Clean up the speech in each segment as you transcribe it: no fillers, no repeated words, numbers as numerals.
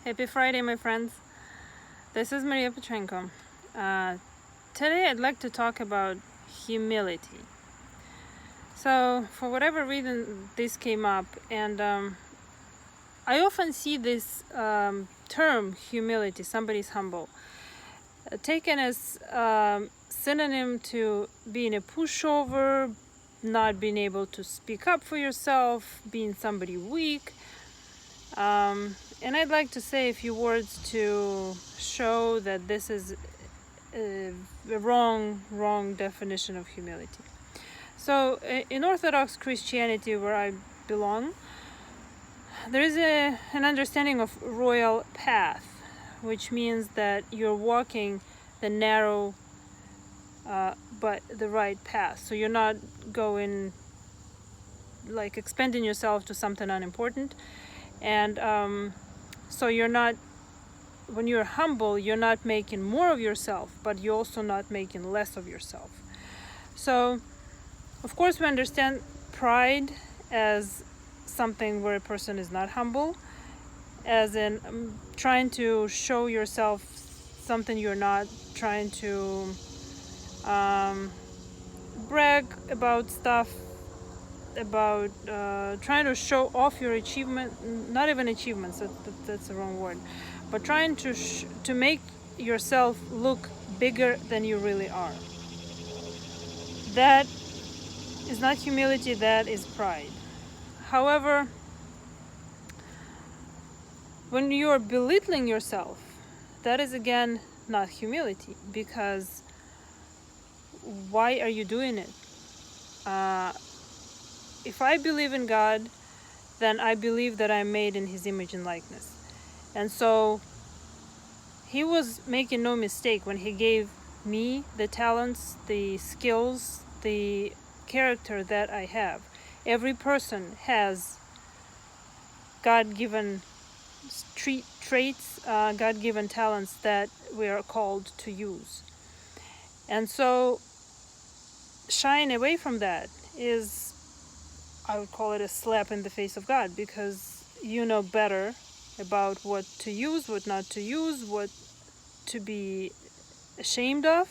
Happy Friday, my friends. This is Maria Petrenko. Today I'd like to talk about humility. So, for whatever reason, this came up, and I often see this term, humility, somebody's humble, taken as synonym to being a pushover, not being able to speak up for yourself, being somebody weak. And I'd like to say a few words to show that this is a wrong definition of humility. So in Orthodox Christianity, where I belong, there is an understanding of royal path, which means that you're walking the narrow but the right path. So you're not going like expending yourself to something unimportant. And so you're not, when you're humble, you're not making more of yourself, but you're also not making less of yourself. So, of course, we understand pride as something where a person is not humble, as in trying to show yourself something you're not, trying to brag about stuff, about trying to show off your achievement, not even achievements, that's the wrong word, but trying to make yourself look bigger than you really are. That is not humility, that is pride. However, when you are belittling yourself, that is again not humility, because why are you doing it? If I believe in God, then I believe that I'm made in His image and likeness. And so He was making no mistake when He gave me the talents, the skills, the character that I have. Every person has God-given traits, God-given talents that we are called to use. And so shying away from that is, I would call it a slap in the face of God, because you know better about what to use, what not to use, what to be ashamed of.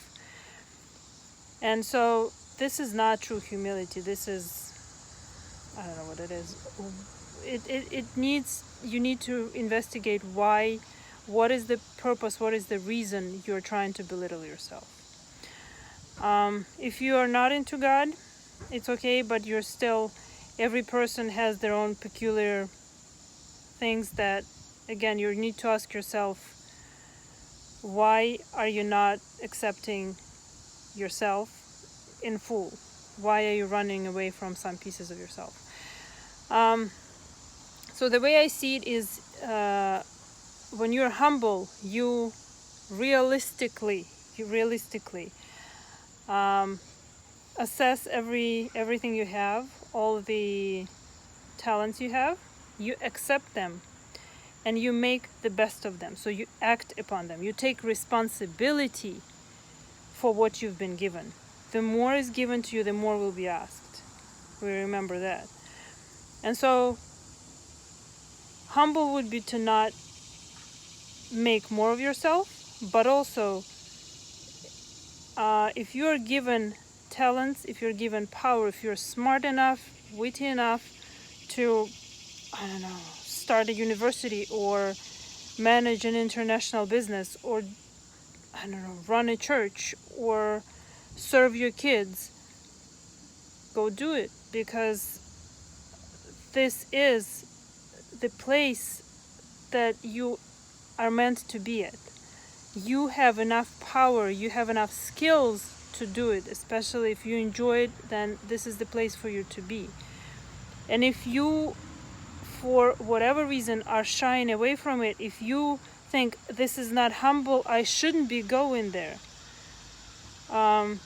And so this is not true humility. This is, I don't know what it is. It needs, you need to investigate why, what is the purpose, what is the reason you're trying to belittle yourself. If you are not into God, it's okay, but you're still, every person has their own peculiar things that, again, you need to ask yourself, why are you not accepting yourself in full? Why are you running away from some pieces of yourself? So the way I see it is, when you're humble, you realistically assess everything you have, all the talents you have, you accept them, and you make the best of them. So you act upon them. You take responsibility for what you've been given. The more is given to you, the more will be asked. We remember that. And so humble would be to not make more of yourself, but also if you're given talents, if you're given power, if you're smart enough, witty enough to, I don't know, start a university or manage an international business, or, I don't know, run a church or serve your kids, go do it, because this is the place that you are meant to be at. You have enough power, you have enough skills to do it, especially if you enjoy it, then this is the place for you to be. And if you, for whatever reason, are shying away from it, if you think this is not humble, I shouldn't be going there, then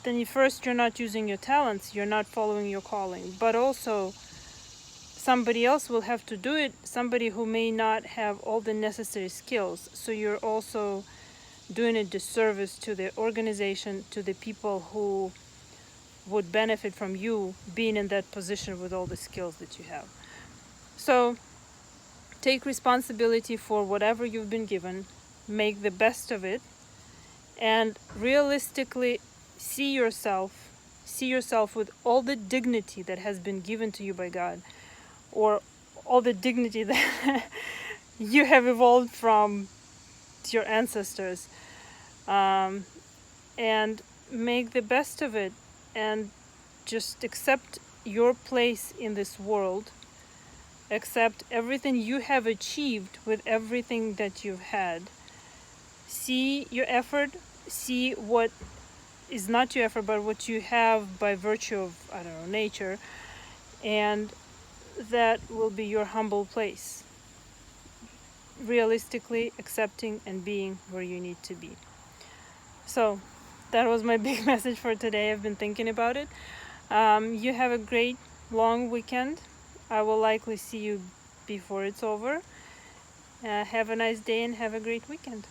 you're not using your talents, you're not following your calling. But also, somebody else will have to do it, somebody who may not have all the necessary skills. So you're also doing a disservice to the organization, to the people who would benefit from you being in that position with all the skills that you have. So take responsibility for whatever you've been given, make the best of it, and realistically see yourself with all the dignity that has been given to you by God, or all the dignity that you have evolved from your ancestors, and make the best of it, and just accept your place in this world, accept everything you have achieved with everything that you've had. See your effort, see what is not your effort but what you have by virtue of, I don't know, nature, and that will be your humble place, realistically accepting and being where you need to be. So that was my big message for today. I've been thinking about it. You have a great long weekend. I will likely see you before it's over. Have a nice day and have a great weekend.